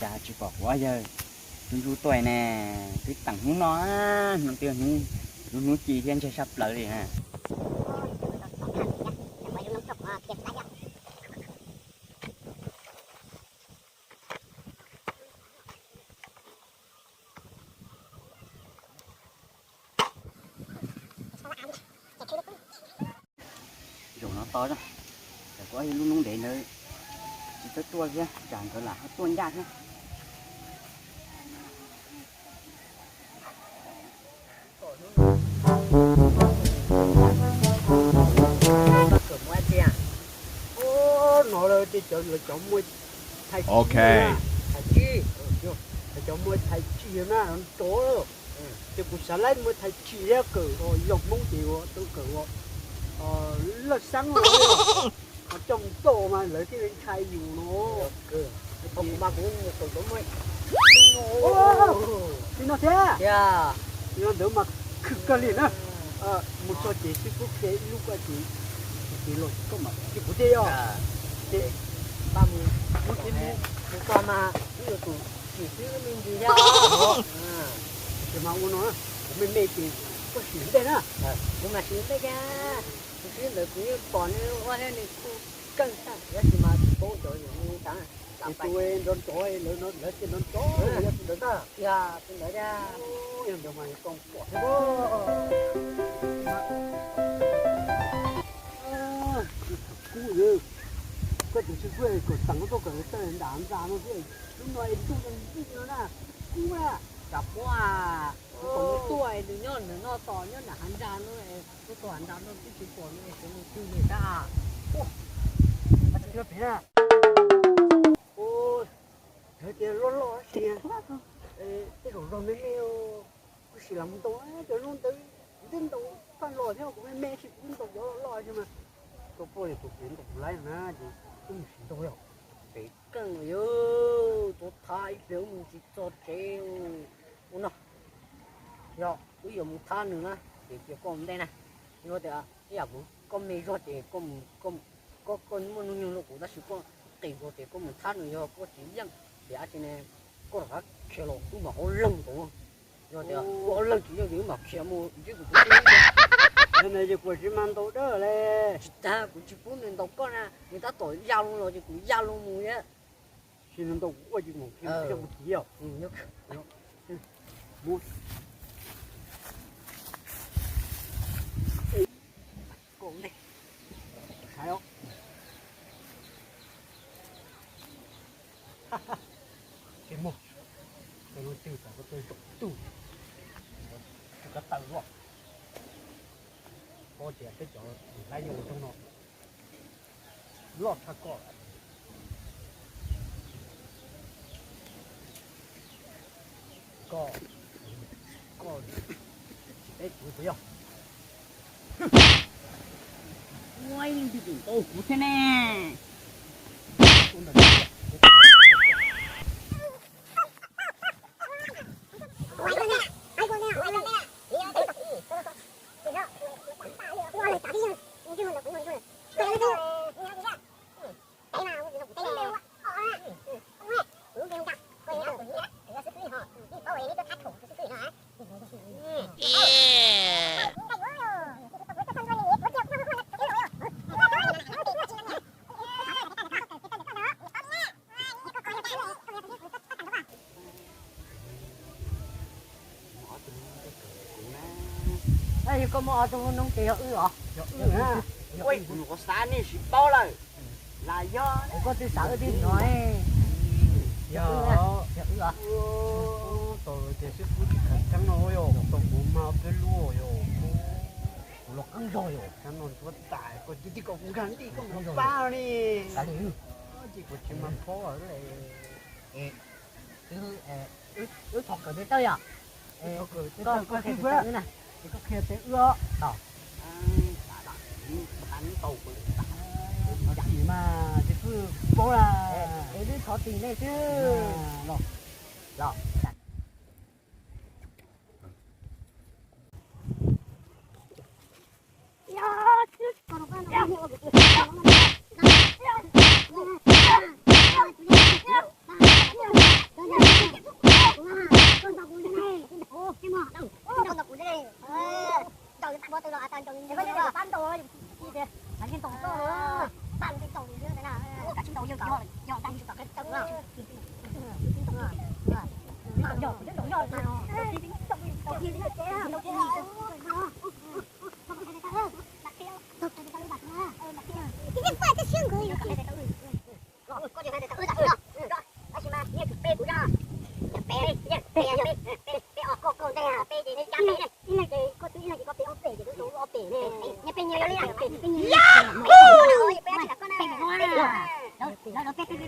cha chỉ bỏ quá giờ chú tuổi nè cái tặng hướng nó nó tiêu nó chỉ thiên sẽ sắp lại đi ha dùng nó to ra để có lúc nung để nơi chỉ tới tua kia chẳng có là tuôn ra nhé nó là chỉ chọn mua thay Ok. thay chi thay chọn mua thay chi nó tốt thì cũng sẽ lấy mua thay chi ra cử rồi dùng mông chịu tôi cử là sáng rồi trong tổ mà lấy cái thay dù nó ông ba cũng tổ tổ mới thì nó thế dạ thì nó đỡ mà cực cái liền á một số chị sư phụ cái lúc cái chị lột có mà chị cũng thế à chị ba mươi một cái một con mà ví dụ tụ chỉ xíu mình gì ra thì mà uống nó mình mê chị có xỉu đây nè nhưng mà xíu đây ra xíu rồi cũng còn qua đây này cân sao vậy thì mà bố trời những cái thì tôi nó chói nó lấy cái nó chói nó ta dạ tôi nói ra em đâu mà con quả cú rồi có thể sư phụ có tặng nó có cái tên đàn ra nó cái lúc này tôi nó nè cú à chọc quá còn tuổi thì nó to nhá là hắn ra nó to hắn ra nó chỉ còn nó cái người ta chưa biết à ôi thế thì lo xí cái đồ rong mấy cái xí làm tối cho nó tới đến đâu con lo theo của mẹ xí đến đâu đó lo chứ mà tôi bôi tôi biến tôi lấy nó thì cũng xí đâu rồi cái cân yo tôi thay biểu mình chỉ cho treo nó rồi bây giờ một tháng nữa thì chỉ còn đây này nó thì giờ con mày rồi thì con muốn nuôi nó cũng đã chịu con tiền rồi thì con một tháng nữa có chỉ dân thì ở trên này có là kia lô cũng mà họ lông cũng rồi thì họ lông chỉ những mà kia mua chứ cũng nên là chỉ chỉ mang đồ đó嘞ta cũng chỉ bốn nên đâu con à người ta tuổi giao luôn rồi thì cũng giao luôn mùi á chỉ nên đồ quá chỉ một cái một tí à nhớ mua cũng đây thấy không cái một cái nó từ cả cái từ cái tàu luôn có trẻ cái chỗ lấy vô trong nó lọt thằng có đấy chú thấy không quay lên thì đỉnh tổ thế nè đây có mò trong nông tiền ư hả ôi có sáng này xịt bao rồi là do có thứ sợ đi nói giờ tôi thì sư phụ chỉ cần trắng nói rồi tôi cũng mau cái lúa rồi nó cứng rồi cái nó có tải có chỉ có cũng gắn đi có bao đi tại vì chỉ có chỉ mà phố ở đây ư thọc ở đây tới à có cái thứ này có kia tới ưa đó bắn tàu của gì mà chỉ cứ bố là để đứa có tiền này chứ rồi 香可以。过去还得喝点了，而且嘛，你背不上，背哦，够这样，背的加背的，那个过去那个背我背的都我背的，你背nhiều了，背nhiều。呀，不要去了，过来，背了，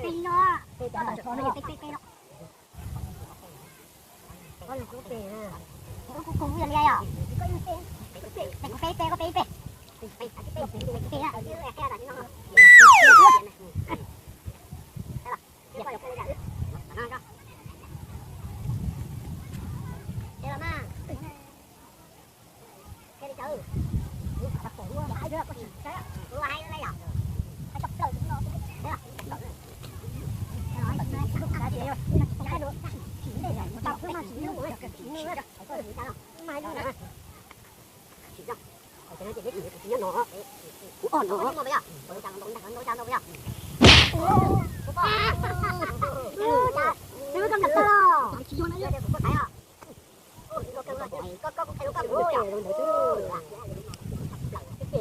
背了，了。我là cô bể à, cô cũng vừa nghe à, có những tên, có bể, bể, à, ở dưới này cái là như nào, đây là ma, cái đi chơi, tập cổ luôn, hai đứa có gì, cái đó, hai đứa này à, hai tập lời cũng nó, đây là, nói gì rồi, hai đứa. Tao cứ mà chỉ nữa, chỉ nữa đó, phải gì sao? Mai nữa nè. Chỉ ra. Ở trên đây chỉ biết chỉ nó. Ủa nó mà bây giờ. Tôi chẳng đâu bây giờ. Ủa. Cha, chưa cầm được đâu. Chỉ vô nó được có thấy à? Có cầm rồi. Có cầm rồi.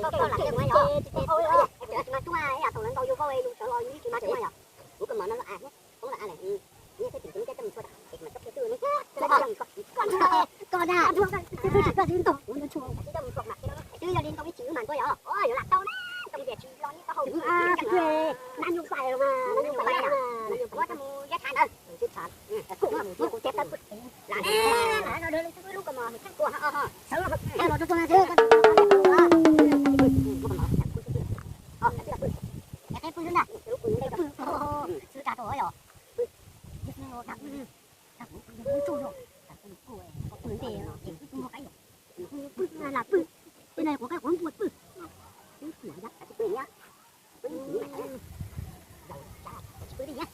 Có là cái máy đó. Ôi ơi. Mà chúng ai à, tụi nó đâu vô coi luôn, sợ lo như cái má chúng mày à. Ủa cầm mà nó à nhé. Cũng là à này. Như thế thì cái tâm số con à, tôi chỉ có liên tục, nó chuông, cái đồng thuộc mặt cái đó, chứ giờ liên tục cái chữ màn tôi ở, ôi là tao đấy, trong việc chữ lo như tao hầu như quê, nam nhung phải mà, nam nhung phải mà, quá tao mua giá thành ơi, chút sản, cũng chết tao, là nó đưa lên cái lúc mà mình cắt của ha, sống rồi, nó cho tôi chơi, cái phương nào, sư trả tuổi rồi, là bự bên này có cái quán bột bự cửa nhá bự nhá bự đi nhá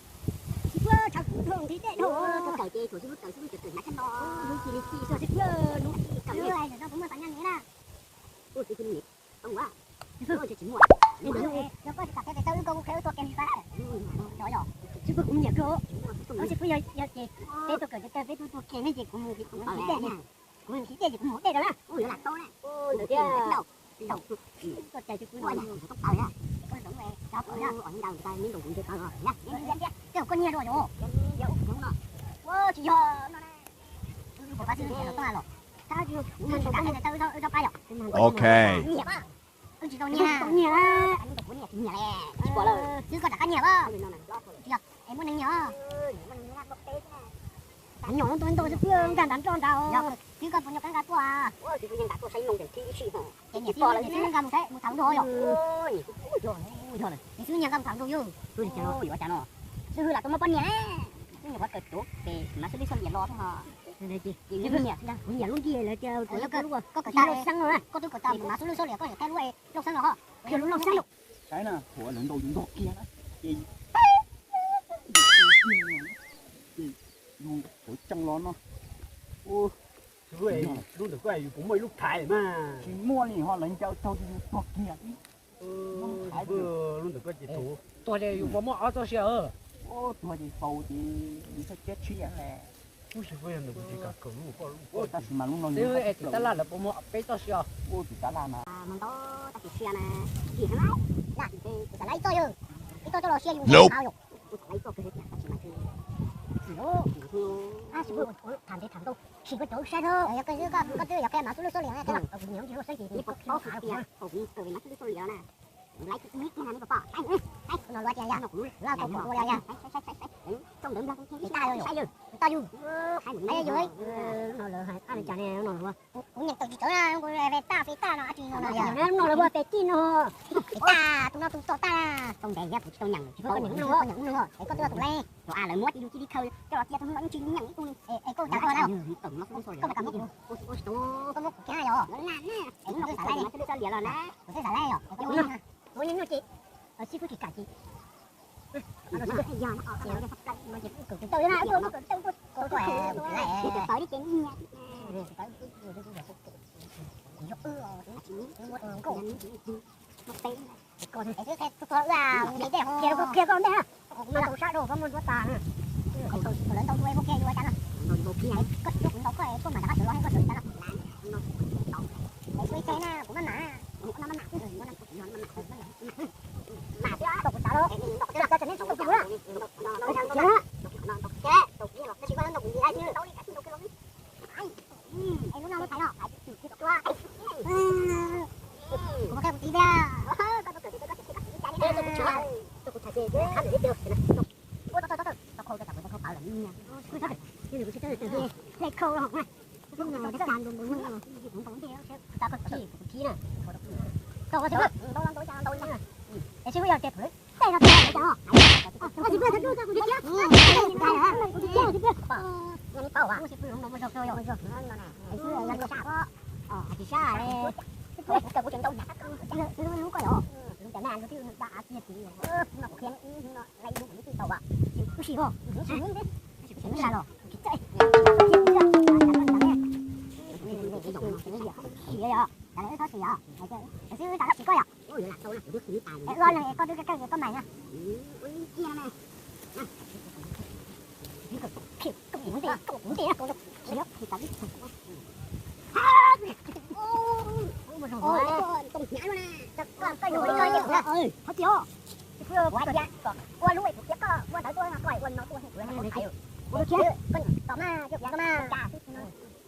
chỉ vừa chẳng thường thì tệ thôi cởi chê của sư cởi sư từ nãy chân nó lúc chỉ rồi sẽ vừa lúc cởi như này rồi cũng phải nhanh thế nè ôi cái gì không quá ôi chỉ mua nên đấy nó có cặp cái tao câu khéo tôi kem phá rồi rồi chứ cũng nhiều cơ nó chỉ bây giờ chị cái tôi cởi cái với tôi kem cái gì cũng chỉ tệ nha cũng chỉ tệ gì cũng một tệ đó nè ôi là to nè ôi được chưa đầu tôi chạy cho cuối này tóc tàu á con giống về cháu ở đó ở đầu tay miếng đồ cũng chưa có rồi nhá cái con nhia rồi rồi đúng rồi ôi chị giờ nó này của bác sĩ nó to rồi sao chưa mình cả này tao tao bay rồi Ok. chị tao nhia anh đừng có nhia nhia nè chị bỏ lời chứ có cả nhia đó em muốn nhia đánh nhỏ tôi sẽ phương càng đánh tròn đâu chứ còn phải cái của à ôi thì nhân của xây nông thì chi hả cái nhà to là chứ cầm thế một tháng rồi ôi trời ơi cái chứ nhà cầm tháng rồi chứ tôi chờ nó quỷ quá chả nó chứ là tôi mới con nhé chứ nhà quá cực tốt thì mà sẽ đi xong nhà lo thôi hả đây chị đi bên nhà nhà luôn kia là chờ có cả tay xăng rồi có tôi cả tay mà số liền có cái lúa lốc xăng rồi hả kiểu lốc xăng lục cái nè của lãnh đạo chúng tôi kia đó gì của trăng lón nó ô rồi lúc được cái cũng mấy lúc thái mà chỉ mua thì họ lãnh đạo tao đi bọc kia vừa lúc được cái gì thủ tôi đây dùng bom ở tôi sợ ô tôi thì phâu thì phải chết chuyện này ôi trời ơi nó chỉ cả cỡ ô ta chỉ mà lúc nó nếu em thì ta là bom ở tôi sợ ô thì ta làm mà mình đó ta chỉ xe mà gì hả nè thì ta lấy tôi rồi cái tôi lo xe dùng bao rồi lấy tôi cái ta chỉ mà à sư phụ thằng thế thằng đâu chỉ có chỗ xe thôi cái thứ có thứ cái mà số liền này cái là nhiều chỉ có số gì thì có phải là cũng từ mà số liền nè lấy cái miếng cái này nó bỏ đấy nó loa chè nó cũng là cũng loa nha trong đựng ra cái tay rồi tay vô hai rồi nó là hai anh chả nè nó là cũng nhận từ chỗ nào cũng về ta nó chỉ nó là bữa tết chín nó ta tụi nó tụi ta không để ra tụi tao nhận chỉ có những nữa để có tụi tụi le rồi à lại muốn đi khơi cho nó kia tụi nó chỉ nhận tụi cô chả coi đâu tụi nó không rồi có cảm ôi có một cái này rồi nó nè nó xả lại nó sẽ liền rồi nè nó sẽ xả lại rồi ôi những chị ở sư phụ chị cả chị nó sẽ giờ nó ở cái phát cạnh mà chị cứ tôi ra tôi khỏe tới đi chén nha tới một tí còn cái thứ cái là để kia con đấy hả mà tao sát đồ có một tàn không lớn tao nuôi ok nuôi chắn rồi một kia có lúc nó có mà đã sửa hay có sửa chắn nó cái suy thế na của nó mà nó mà chứ mà chứ đó cho cho nên sống được nữa đó chết tục gì mà chỉ có nó gì ai chứ đâu đi cả tục cái em lúc nào nó thấy nó có cái tí ra lấy khâu rồi lúc nào nó đàn đúng đúng rồi không có gì ta có chi nè đâu có gì đâu đâu đâu đâu nha để chứ bây giờ kẹp thử đây là kẹp cho có gì bây giờ đưa ra cũng biết chứ đây hả nghe đi bảo à không phải không sao rồi rồi ấy chứ là nó sao chỉ sao đấy cái của chúng tôi nhặt nó có rồi chẳng hạn nó tiêu đã tiền thì nó khen nó lấy đúng cái tàu ạ cái gì không chính là rồi chạy con mày nha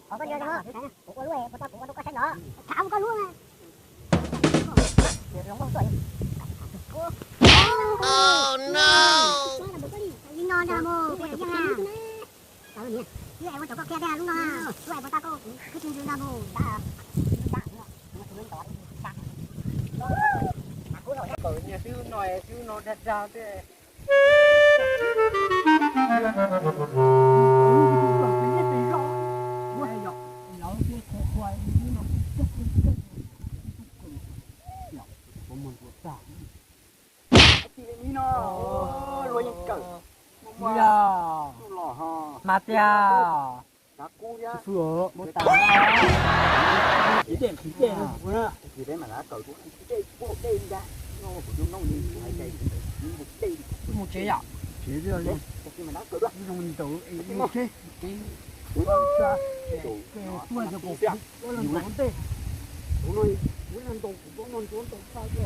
có con đó có lúa có cái đó thảo có lúa mà lông bông tuổi oh no ngon ra mồ cái gì ha tao nhỉ như em có chỗ có kia đây đúng không chú em ta có cái chuyện ra mồ đã cởi nhà siêu nó đặt ra thế Matia, phở, một tảng chỉ để thì đấy mà lá cởi cũng cái bộ đêm ra nó cũng nó nhìn hay đây một đêm một chế à chế rồi đấy khi mà lá cởi đó dùng tủ một chế cái tua cho cổ có lần bốn tê nó muốn ăn tôm cũng nó trốn tôm sao cho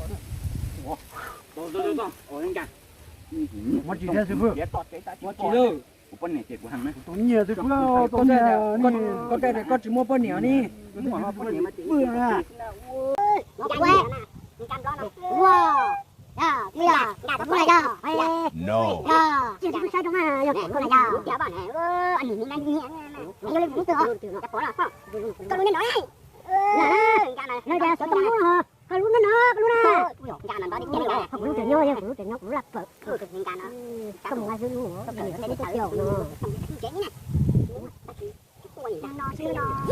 nó to ở đây cả một chỉ ra sư phụ một chỉ đâu con này thiệt của hàng này tôi nhiều tôi có cái này có chỉ mua bao nhiêu đi đúng rồi con này mà bữa à wow ya bây giờ con này đó No. chưa có sai đâu mà con này đó kéo bạn này anh nhìn anh nhìn anh lên cũng được chắc có là con luôn nói nó ra sợ tông luôn hả con luôn nó không luôn chuyện nhau không chuyện nhau cũng là phở không ai dư luôn không phải cái kiểu nó chuyện như này đang nói chứ nó